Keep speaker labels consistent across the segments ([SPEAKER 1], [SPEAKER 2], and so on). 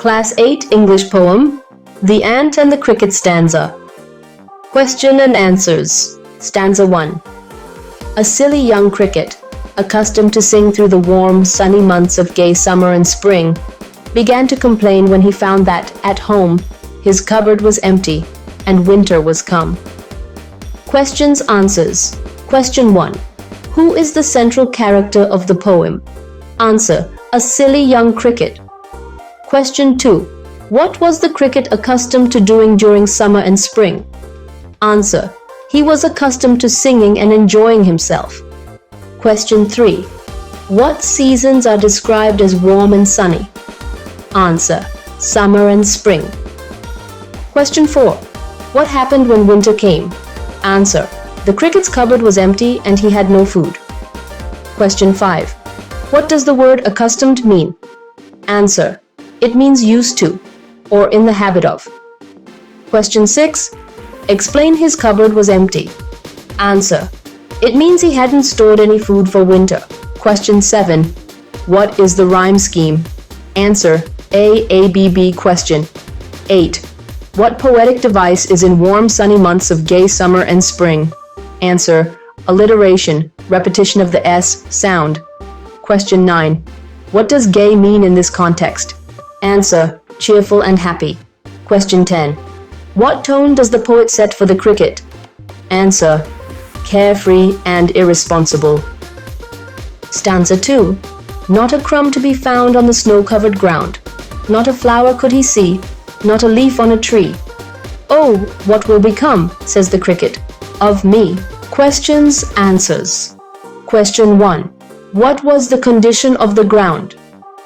[SPEAKER 1] Class 8 English poem, The Ant and the Cricket Stanza. Question and answers. Stanza 1. A silly young cricket, accustomed to sing through the warm, sunny months of gay summer and spring, began to complain when he found that, at home, his cupboard was empty and winter was come. Questions, answers. Question 1. Who is the central character of the poem? Answer. A silly young cricket. Question 2. What was the cricket accustomed to doing during summer and spring? Answer. He was accustomed to singing and enjoying himself. Question 3. What seasons are described as warm and sunny? Answer. Summer and spring. Question 4. What happened when winter came? Answer. The cricket's cupboard was empty and he had no food. Question 5. What does the word accustomed mean? Answer. It means used to, or in the habit of. Question 6. Explain his cupboard was empty. Answer. It means he hadn't stored any food for winter. Question 7. What is the rhyme scheme? Answer. ABB question. 8. What poetic device is in warm sunny months of gay summer and spring? Answer. Alliteration, repetition of the S sound. Question 9. What does gay mean in this context? Answer. Cheerful and happy. Question 10. What tone does the poet set for the cricket? Answer. Carefree and irresponsible. Stanza 2. Not a crumb to be found on the snow-covered ground. Not a flower could he see, not a leaf on a tree. Oh, what will become, says the cricket, of me? Questions, answers. Question 1. What was the condition of the ground?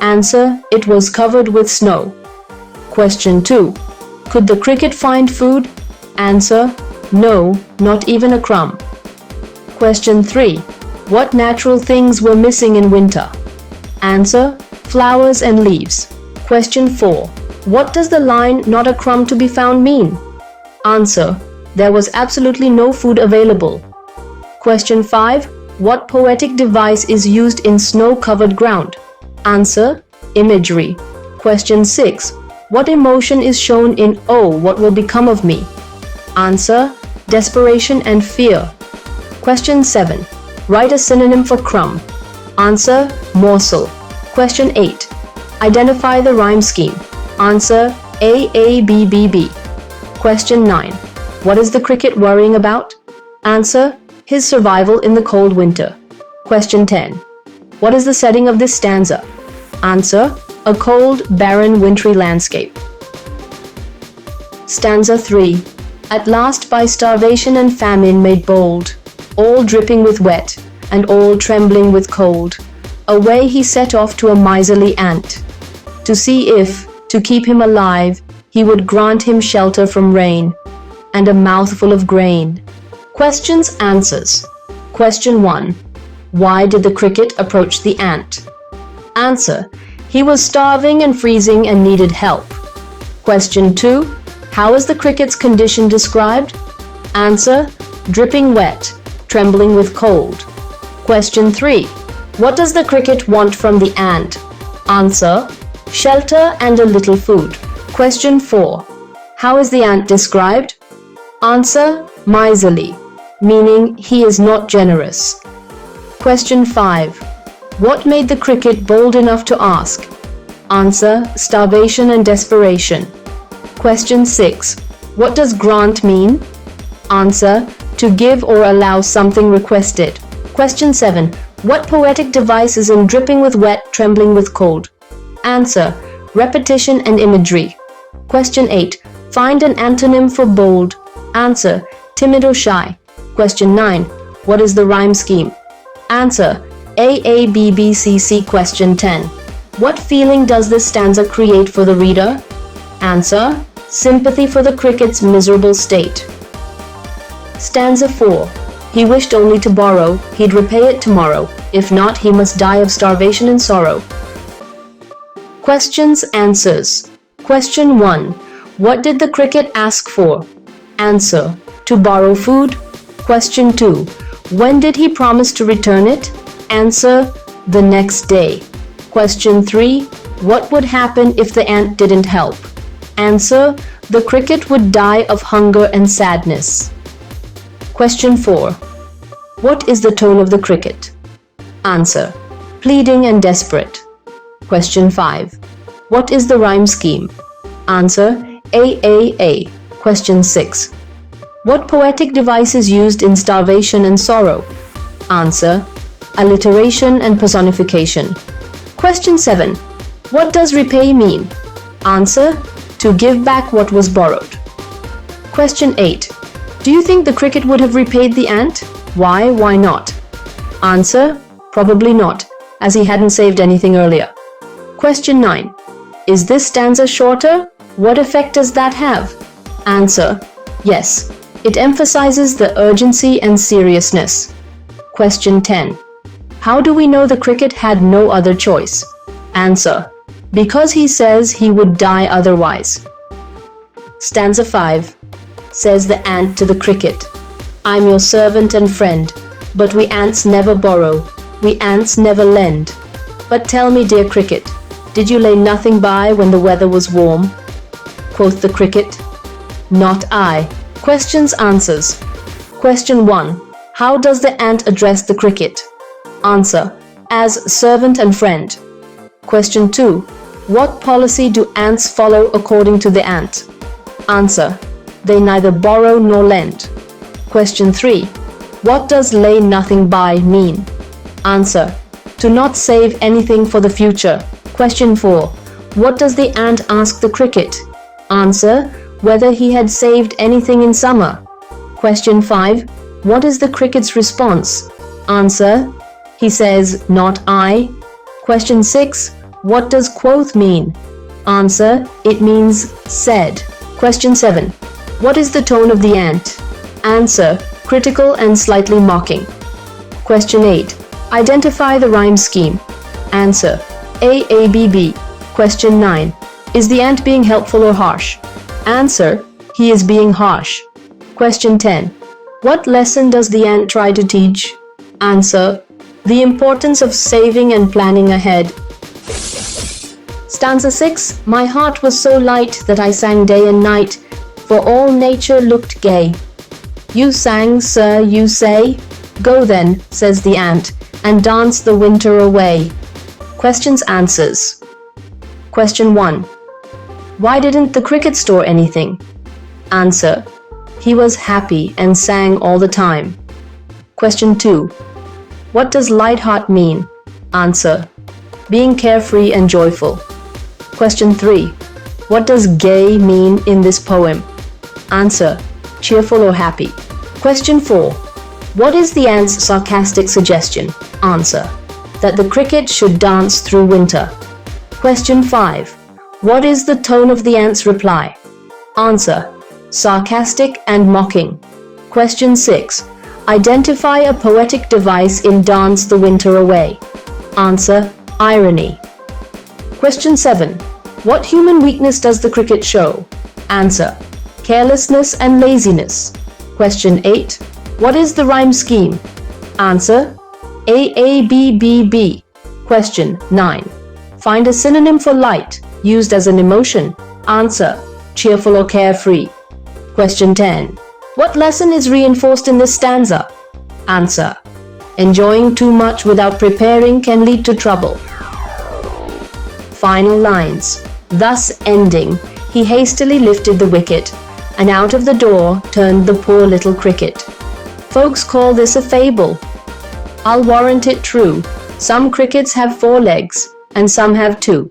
[SPEAKER 1] Answer. It was covered with snow. Question 2. Could the cricket find food? Answer. No, not even a crumb. Question 3. What natural things were missing in winter? Answer. Flowers and leaves. Question 4. What does the line "not a crumb to be found" mean? Answer. There was absolutely no food available. Question 5. What poetic device is used in snow-covered ground? Answer. Imagery. Question 6. What emotion is shown in "Oh, what will become of me"? Answer. Desperation and fear. Question 7. Write a synonym for crumb. Answer. Morsel. Question 8. Identify the rhyme scheme. Answer. ABBB. Question 9. What is the cricket worrying about? Answer. His survival in the cold winter. Question 10. What is the setting of this stanza? Answer. A cold, barren, wintry landscape. Stanza 3. At last by starvation and famine made bold, all dripping with wet, and all trembling with cold, away he set off to a miserly ant, to see if, to keep him alive, he would grant him shelter from rain, and a mouthful of grain. Questions, answers. Question 1. Why did the cricket approach the ant? Answer. He was starving and freezing and needed help. Question 2. How is the cricket's condition described? Answer. Dripping wet, trembling with cold. Question 3. What does the cricket want from the ant? Answer. Shelter and a little food. Question 4. How is the ant described? Answer. Miserly, meaning he is not generous. Question 5. What made the cricket bold enough to ask? Answer. Starvation and desperation. Question 6. What does grant mean? Answer. To give or allow something requested. Question 7. What poetic device is in dripping with wet, trembling with cold? Answer. Repetition and imagery. Question 8. Find an antonym for bold. Answer. Timid or shy. Question 9. What is the rhyme scheme? Answer. AABBCC. Question 10. What feeling does this stanza create for the reader? Answer. Sympathy for the cricket's miserable state. Stanza 4. He wished only to borrow, he'd repay it tomorrow. If not, he must die of starvation and sorrow. Questions, answers. Question 1. What did the cricket ask for? Answer. To borrow food. Question 2. When did he promise to return it? Answer. The next day. Question 3. What would happen if the ant didn't help? Answer: the cricket would die of hunger and sadness. Question 4. What is the tone of the cricket? Answer: pleading and desperate. Question 5. What is the rhyme scheme? Answer: AAA. Question 6. What poetic device is used in starvation and sorrow? Answer: alliteration and personification. Question 7. What does repay mean? Answer: to give back what was borrowed. Question 8. Do you think the cricket would have repaid the ant? Why not? Answer: probably not, as he hadn't saved anything earlier. Question 9. Is this stanza shorter? What effect does that have? Answer: yes, it emphasizes the urgency and seriousness. Question 10. How do we know the cricket had no other choice? Answer: because he says he would die otherwise. Stanza 5. Says the ant to the cricket, I'm your servant and friend, but we ants never borrow, we ants never lend. But tell me, dear cricket, did you lay nothing by when the weather was warm? Quoth the cricket, not I. Questions, answers. Question 1. How does the ant address the cricket? Answer: as servant and friend. Question 2. What policy do ants follow according to the ant? Answer: they neither borrow nor lend. Question 3. What does lay nothing by mean? Answer: to not save anything for the future. Question 4. What does the ant ask the cricket? Answer: whether he had saved anything in summer. Question 5. What is the cricket's response? Answer: he says, not I. Question 6. What does quoth mean? Answer: it means said. Question 7. What is the tone of the ant? Answer: critical and slightly mocking. Question 8. Identify the rhyme scheme. Answer: AABB. Question 9. Is the ant being helpful or harsh? Answer: he is being harsh. Question 10. What lesson does the ant try to teach? Answer: the importance of saving and planning ahead. Stanza 6. My heart was so light that I sang day and night, for all nature looked gay. You sang, sir, you say? Go then, says the ant, and dance the winter away. Questions, answers. Question 1. Why didn't the cricket store anything? Answer: he was happy and sang all the time. Question 2. What does light heart mean? Answer: being carefree and joyful. Question 3. What does gay mean in this poem? Answer: cheerful or happy. Question 4. What is the ant's sarcastic suggestion? Answer: that the cricket should dance through winter. Question 5. What is the tone of the ant's reply? Answer: sarcastic and mocking. Question 6. Identify a poetic device in Dance the Winter Away. Answer: irony. Question 7. What human weakness does the cricket show? Answer: carelessness and laziness. Question 8. What is the rhyme scheme? Answer: AABBB. Question 9. Find a synonym for light used as an emotion. Answer: cheerful or carefree. Question 10. What lesson is reinforced in this stanza? Answer: enjoying too much without preparing can lead to trouble. Final lines. Thus ending, he hastily lifted the wicket, and out of the door turned the poor little cricket. Folks call this a fable. I'll warrant it true. Some crickets have 4 legs, and some have 2.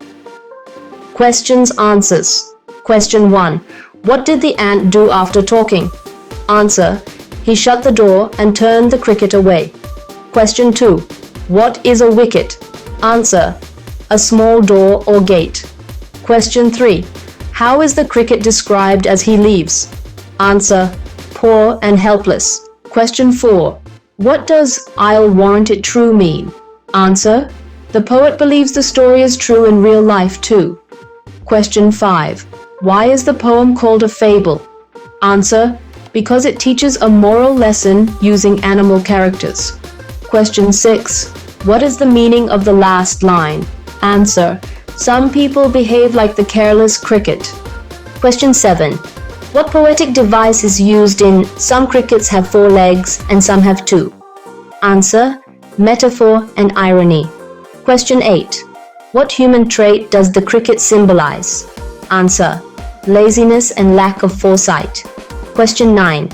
[SPEAKER 1] Questions, answers. Question 1. What did the ant do after talking? Answer: he shut the door and turned the cricket away. Question 2. What is a wicket? Answer: a small door or gate. Question 3. How is the cricket described as he leaves? Answer: poor and helpless. Question 4. What does "I'll warrant it true" mean? Answer: the poet believes the story is true in real life too. Question 5. Why is the poem called a fable? Answer: because it teaches a moral lesson using animal characters. Question 6. What is the meaning of the last line? Answer: Some people behave like the careless cricket. Question 7. What poetic device is used in "Some crickets have 4 legs and some have 2"? Answer: metaphor and irony. Question 8. What human trait does the cricket symbolize? Answer: laziness and lack of foresight. Question 9.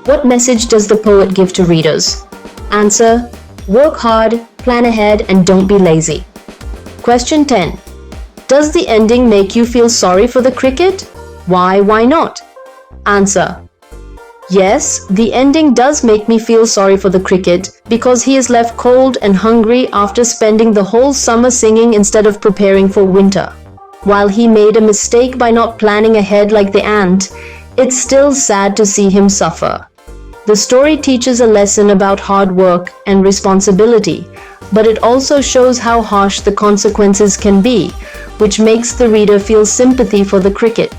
[SPEAKER 1] What message does the poet give to readers? Answer: work hard, plan ahead, and don't be lazy. Question 10. Does the ending make you feel sorry for the cricket? Why not? Answer: yes, the ending does make me feel sorry for the cricket because he is left cold and hungry after spending the whole summer singing instead of preparing for winter. While he made a mistake by not planning ahead like the ant, it's still sad to see him suffer. The story teaches a lesson about hard work and responsibility, but it also shows how harsh the consequences can be, which makes the reader feel sympathy for the cricket.